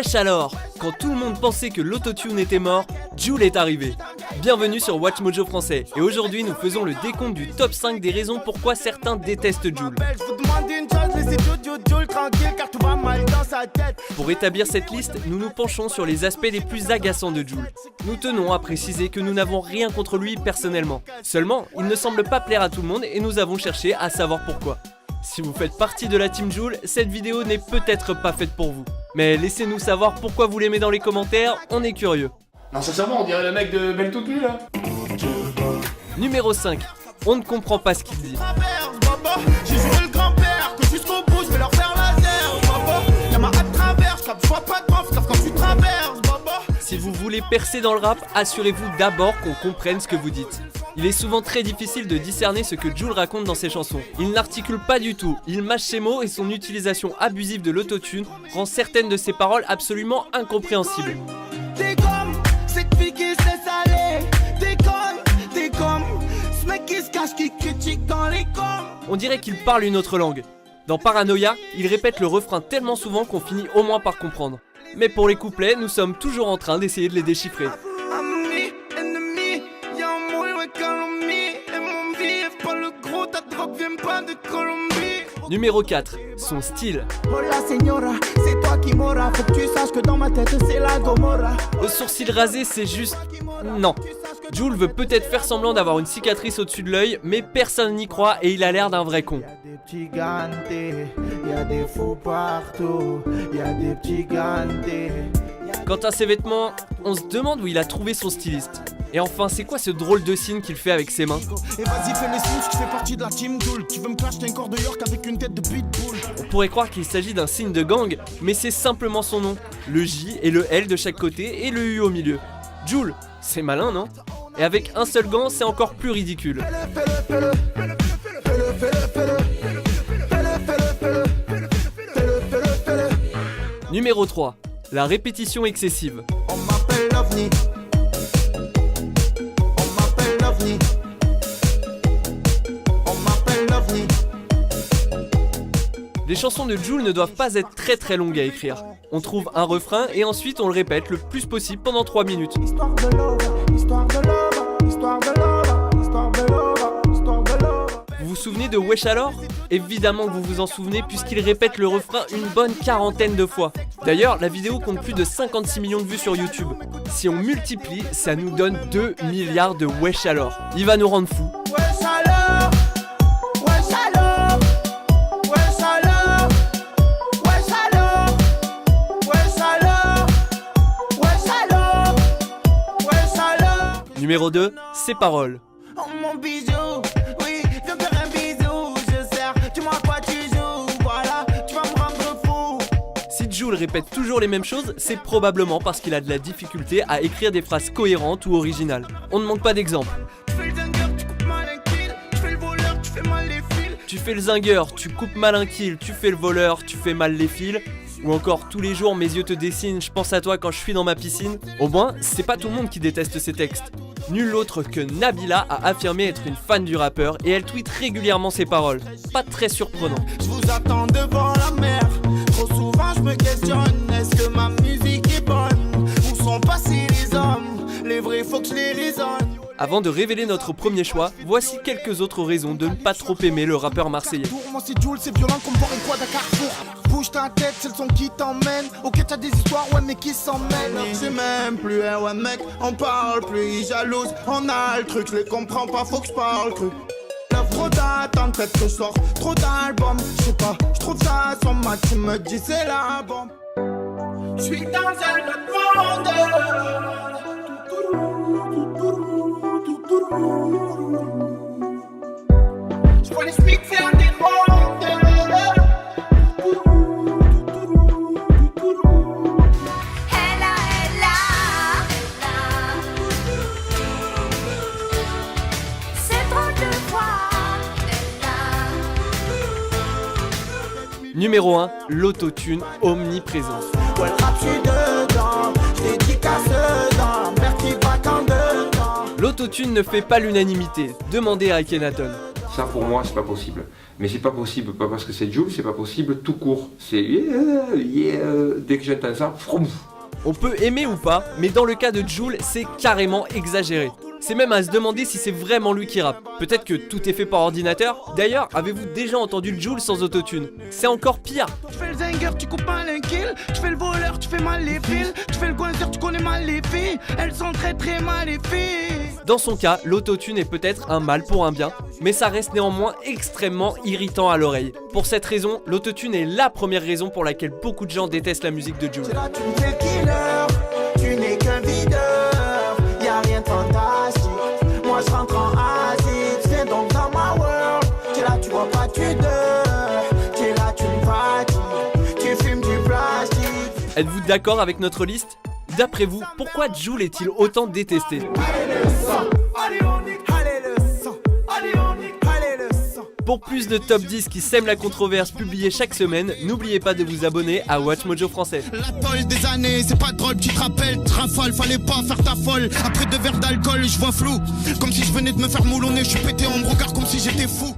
Wesh alors! Quand tout le monde pensait que l'autotune était mort, Jul est arrivé. Bienvenue sur Watch Mojo français, et aujourd'hui nous faisons le décompte du top 5 des raisons pourquoi certains détestent Jul. Pour établir cette liste, nous nous penchons sur les aspects les plus agaçants de Jul. Nous tenons à préciser que nous n'avons rien contre lui personnellement. Seulement, il ne semble pas plaire à tout le monde et nous avons cherché à savoir pourquoi. Si vous faites partie de la team Jul, cette vidéo n'est peut-être pas faite pour vous. Mais laissez-nous savoir pourquoi vous l'aimez dans les commentaires, on est curieux. Non, sincèrement, on dirait le mec de Belle Toute Nue là. Numéro 5. On ne comprend pas ce qu'il dit. J'ai joué le grand-père, que jusqu'au bout je vais leur faire laser, baba. Y'a ma hâte traverse, je vois pas de baf, quand tu traverses, baba. Si vous voulez percer dans le rap, assurez-vous d'abord qu'on comprenne ce que vous dites. Il est souvent très difficile de discerner ce que Jul raconte dans ses chansons. Il n'articule pas du tout, il mâche ses mots et son utilisation abusive de l'autotune rend certaines de ses paroles absolument incompréhensibles. T'es comme cette fille qui sait saler, t'es comme ce mec qui se cache, qui critique dans les coms. On dirait qu'il parle une autre langue. Dans Paranoia, il répète le refrain tellement souvent qu'on finit au moins par comprendre. Mais pour les couplets, nous sommes toujours en train d'essayer de les déchiffrer. Ami, ennemi, y'a un mot et calomnie. Et mon vie, pas le gros, ta drogue vient pas de Colombie. Numéro 4, son style. Hola señora, c'est toi qui m'auras. Faut que tu saches que dans ma tête c'est la Gomorra. Le sourcil rasé, c'est juste... non. Jul veut peut-être faire semblant d'avoir une cicatrice au-dessus de l'œil, mais personne n'y croit et il a l'air d'un vrai con. Y'a des petits gantés, y'a des fous partout, y'a des petits gantés. Quant à ses vêtements, on se demande où il a trouvé son styliste. Et enfin, c'est quoi ce drôle de signe qu'il fait avec ses mains? Et vas-y fais les signes, tu fais partie de la team Jul. Tu veux me clasher un corps de York avec une tête de pitbull. On pourrait croire qu'il s'agit d'un signe de gang, mais c'est simplement son nom. Le J et le L de chaque côté et le U au milieu. Jul, c'est malin, non? Et avec un seul gant, c'est encore plus ridicule. Numéro 3. La répétition excessive. On m'appelle l'OVNI. On m'appelle l'OVNI. On m'appelle l'OVNI. Les chansons de Jul ne doivent pas être très longues à écrire. On trouve un refrain et ensuite on le répète le plus possible pendant 3 minutes. Histoire de love, histoire de love, histoire de love, histoire de love, histoire de love. Vous vous souvenez de Wesh alors? Évidemment que vous vous en souvenez puisqu'il répète le refrain une bonne quarantaine de fois. D'ailleurs, la vidéo compte plus de 56 millions de vues sur YouTube. Si on multiplie, ça nous donne 2 milliards de Wesh alors. Il va nous rendre fous. Wesh alors, wesh alors, wesh alors, wesh alors, wesh alors, wesh alors, wesh alors. Numéro 2, ses paroles. Oh mon bijou, oui, viens faire un bisou, je sers, dis-moi quoi tu joues, voilà, tu vas me rendre fou. Si Jul répète toujours les mêmes choses, c'est probablement parce qu'il a de la difficulté à écrire des phrases cohérentes ou originales. On ne manque pas d'exemples. Tu fais le zingueur, tu coupes mal un kill, tu fais le voleur, tu fais mal les fils. Tu fais le zingueur, tu coupes mal un kill, tu fais le voleur, tu fais mal les fils. Ou encore tous les jours mes yeux te dessinent, je pense à toi quand je suis dans ma piscine. Au moins, c'est pas tout le monde qui déteste ces textes. Nul autre que Nabila a affirmé être une fan du rappeur et elle tweet régulièrement ses paroles. Pas très surprenant. Je vous attends devant la mer. Trop souvent je me questionne, est-ce que ma musique est bonne? Où sont passés les hommes? Les vrais faut que je les raisonne. Avant de révéler notre premier choix, voici quelques autres raisons de ne pas trop aimer le rappeur marseillais. Moi c'est Jul, c'est violent comme boire une quad à Carrefour. Bouge ta tête, c'est le son qui t'emmène. Ok t'as des histoires, ouais mais qui s'emmènent. C'est même plus un ouais mec, on parle plus, il jalouse. On a le truc, je les comprends pas, faut que je parle cru. Trop d'attente, peut-être que je sors trop d'albums. Je sais pas, je trouve ça sur ma team me dit c'est la bombe. Je suis dans un autre monde. Je vois les smics faire des rondes. Ella, c'est trop de fois. Numéro 1, l'autotune omniprésent. Ouais, le rap, je suis dedans. Je dédicace dedans. Merde qui va quand dedans. L'autotune ne fait pas l'unanimité, demandez à Akhenaton. Ça pour moi c'est pas possible. Mais c'est pas possible pas parce que c'est Jul, c'est pas possible tout court. C'est dès que j'entends ça, froum. On peut aimer ou pas, mais dans le cas de Jul, c'est carrément exagéré. C'est même à se demander si c'est vraiment lui qui rappe. Peut-être que tout est fait par ordinateur. D'ailleurs, avez-vous déjà entendu le Jul sans autotune? C'est encore pire. Tu fais le zinger, tu coupes pas l'inkill. Tu fais le voleur, tu fais mal les fils. Tu fais le goinzer, tu connais mal les filles. Elles sont très très mal les filles. Dans son cas, l'autotune est peut-être un mal pour un bien, mais ça reste néanmoins extrêmement irritant à l'oreille. Pour cette raison, l'autotune est la première raison pour laquelle beaucoup de gens détestent la musique de Jul. C'est là tu me fais le killer. Tu n'es qu'un videur. Y'a rien de fantastique. Moi je rentre en acide. Viens donc dans ma world. Tu es là, tu vois pas, tu dors. Tu es là, tu me fatigues. Tu fumes du plastique. Êtes-vous d'accord avec notre liste? D'après vous, pourquoi Jul est-il autant détesté? Pour plus de top 10 qui sèment la controverse publiés chaque semaine, n'oubliez pas de vous abonner à Watch Mojo Français. La toile des années, c'est pas drôle, tu te rappelles, rafale, fallait pas faire ta folle. Après 2 verres d'alcool, je vois flou. Comme si je venais de me faire moulonner, je suis pété, on me regarde comme si j'étais fou.